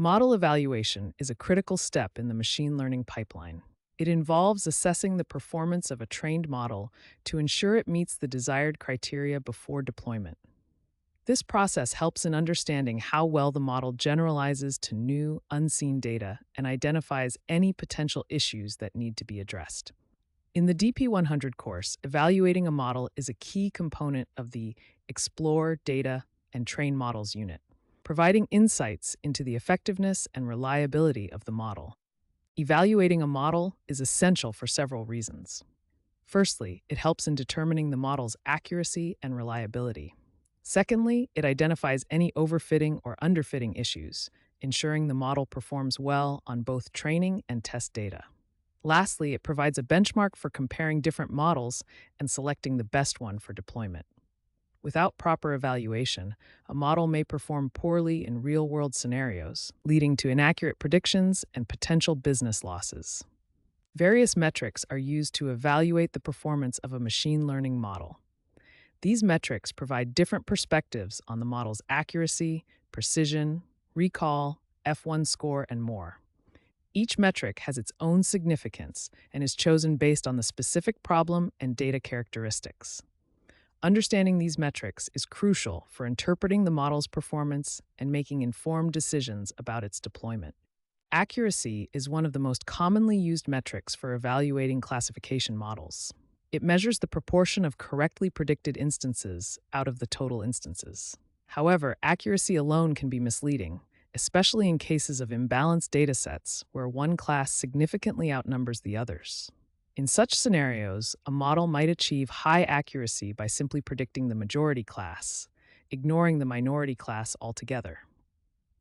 Model evaluation is a critical step in the machine learning pipeline. It involves assessing the performance of a trained model to ensure it meets the desired criteria before deployment. This process helps in understanding how well the model generalizes to new, unseen data and identifies any potential issues that need to be addressed. In the DP100 course, evaluating a model is a key component of the Explore Data and Train Models unit, providing insights into the effectiveness and reliability of the model. Evaluating a model is essential for several reasons. Firstly, it helps in determining the model's accuracy and reliability. Secondly, it identifies any overfitting or underfitting issues, ensuring the model performs well on both training and test data. Lastly, it provides a benchmark for comparing different models and selecting the best one for deployment. Without proper evaluation, a model may perform poorly in real-world scenarios, leading to inaccurate predictions and potential business losses. Various metrics are used to evaluate the performance of a machine learning model. These metrics provide different perspectives on the model's accuracy, precision, recall, F1 score, and more. Each metric has its own significance and is chosen based on the specific problem and data characteristics. Understanding these metrics is crucial for interpreting the model's performance and making informed decisions about its deployment. Accuracy is one of the most commonly used metrics for evaluating classification models. It measures the proportion of correctly predicted instances out of the total instances. However, accuracy alone can be misleading, especially in cases of imbalanced datasets where one class significantly outnumbers the others. In such scenarios, a model might achieve high accuracy by simply predicting the majority class, ignoring the minority class altogether.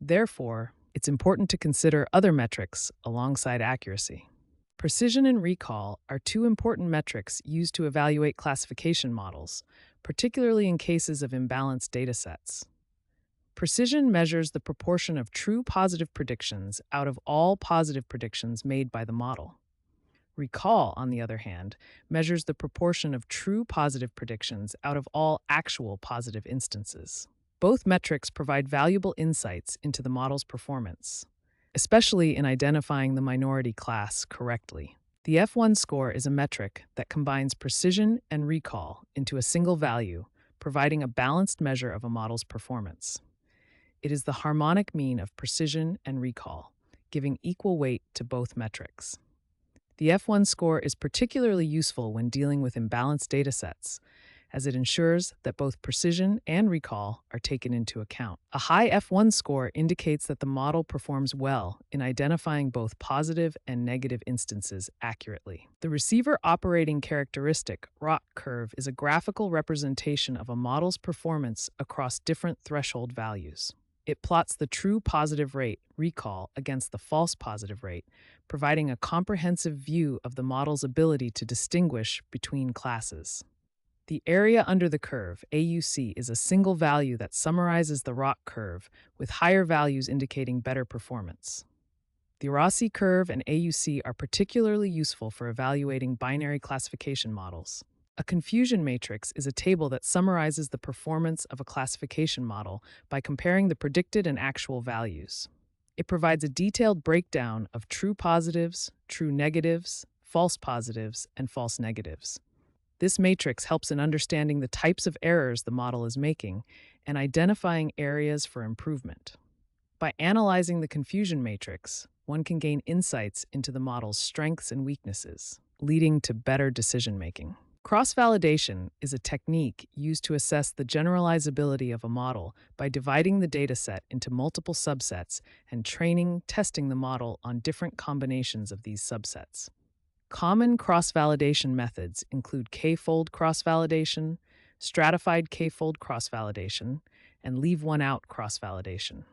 Therefore, it's important to consider other metrics alongside accuracy. Precision and recall are two important metrics used to evaluate classification models, particularly in cases of imbalanced datasets. Precision measures the proportion of true positive predictions out of all positive predictions made by the model. Recall, on the other hand, measures the proportion of true positive predictions out of all actual positive instances. Both metrics provide valuable insights into the model's performance, especially in identifying the minority class correctly. The F1 score is a metric that combines precision and recall into a single value, providing a balanced measure of a model's performance. It is the harmonic mean of precision and recall, giving equal weight to both metrics. The F1 score is particularly useful when dealing with imbalanced datasets, as it ensures that both precision and recall are taken into account. A high F1 score indicates that the model performs well in identifying both positive and negative instances accurately. The receiver operating characteristic, ROC curve, is a graphical representation of a model's performance across different threshold values. It plots the true positive rate, recall, against the false positive rate, providing a comprehensive view of the model's ability to distinguish between classes. The area under the curve, AUC, is a single value that summarizes the ROC curve, with higher values indicating better performance. The Rossi curve and AUC are particularly useful for evaluating binary classification models. A confusion matrix is a table that summarizes the performance of a classification model by comparing the predicted and actual values. It provides a detailed breakdown of true positives, true negatives, false positives, and false negatives. This matrix helps in understanding the types of errors the model is making and identifying areas for improvement. By analyzing the confusion matrix, one can gain insights into the model's strengths and weaknesses, leading to better decision-making. Cross-validation is a technique used to assess the generalizability of a model by dividing the dataset into multiple subsets and testing the model on different combinations of these subsets. Common cross-validation methods include k-fold cross-validation, stratified k-fold cross-validation, and leave-one-out cross-validation.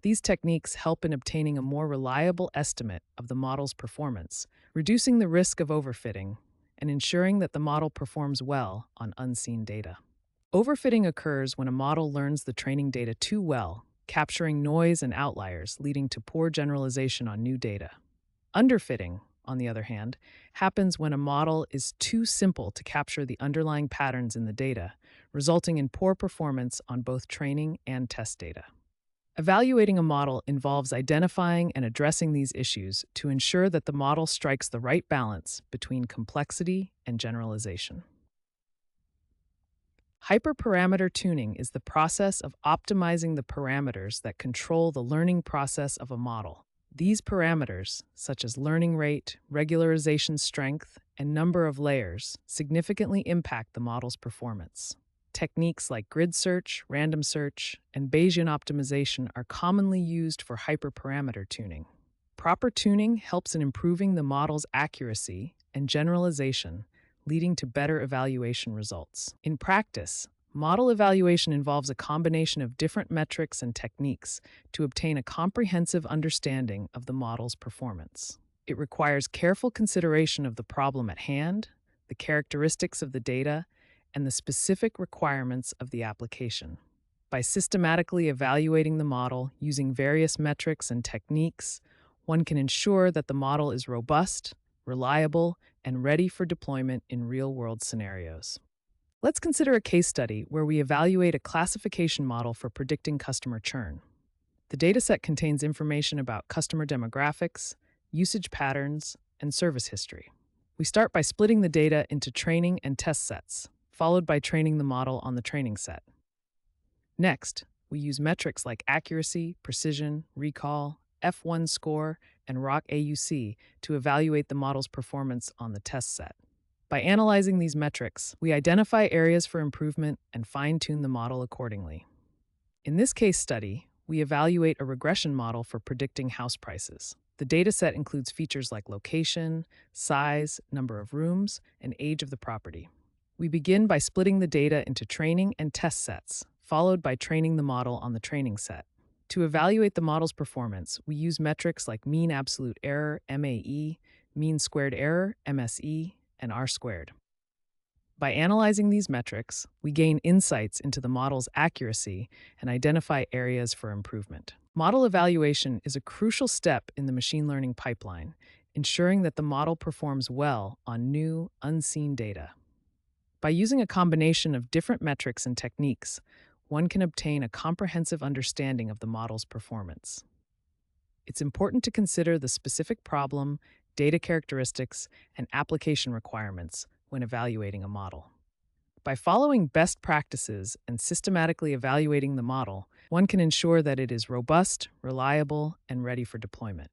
These techniques help in obtaining a more reliable estimate of the model's performance, reducing the risk of overfitting, and ensuring that the model performs well on unseen data. Overfitting occurs when a model learns the training data too well, capturing noise and outliers, leading to poor generalization on new data. Underfitting, on the other hand, happens when a model is too simple to capture the underlying patterns in the data, resulting in poor performance on both training and test data. Evaluating a model involves identifying and addressing these issues to ensure that the model strikes the right balance between complexity and generalization. Hyperparameter tuning is the process of optimizing the parameters that control the learning process of a model. These parameters, such as learning rate, regularization strength, and number of layers, significantly impact the model's performance. Techniques like grid search, random search, and Bayesian optimization are commonly used for hyperparameter tuning. Proper tuning helps in improving the model's accuracy and generalization, leading to better evaluation results. In practice, model evaluation involves a combination of different metrics and techniques to obtain a comprehensive understanding of the model's performance. It requires careful consideration of the problem at hand, the characteristics of the data, and the specific requirements of the application. By systematically evaluating the model using various metrics and techniques, one can ensure that the model is robust, reliable, and ready for deployment in real-world scenarios. Let's consider a case study where we evaluate a classification model for predicting customer churn. The dataset contains information about customer demographics, usage patterns, and service history. We start by splitting the data into training and test sets, followed by training the model on the training set. Next, we use metrics like accuracy, precision, recall, F1 score, and ROC AUC to evaluate the model's performance on the test set. By analyzing these metrics, we identify areas for improvement and fine-tune the model accordingly. In this case study, we evaluate a regression model for predicting house prices. The dataset includes features like location, size, number of rooms, and age of the property. We begin by splitting the data into training and test sets, followed by training the model on the training set. To evaluate the model's performance, we use metrics like mean absolute error, MAE, mean squared error, MSE, and R-squared. By analyzing these metrics, we gain insights into the model's accuracy and identify areas for improvement. Model evaluation is a crucial step in the machine learning pipeline, ensuring that the model performs well on new, unseen data. By using a combination of different metrics and techniques, one can obtain a comprehensive understanding of the model's performance. It's important to consider the specific problem, data characteristics, and application requirements when evaluating a model. By following best practices and systematically evaluating the model, one can ensure that it is robust, reliable, and ready for deployment.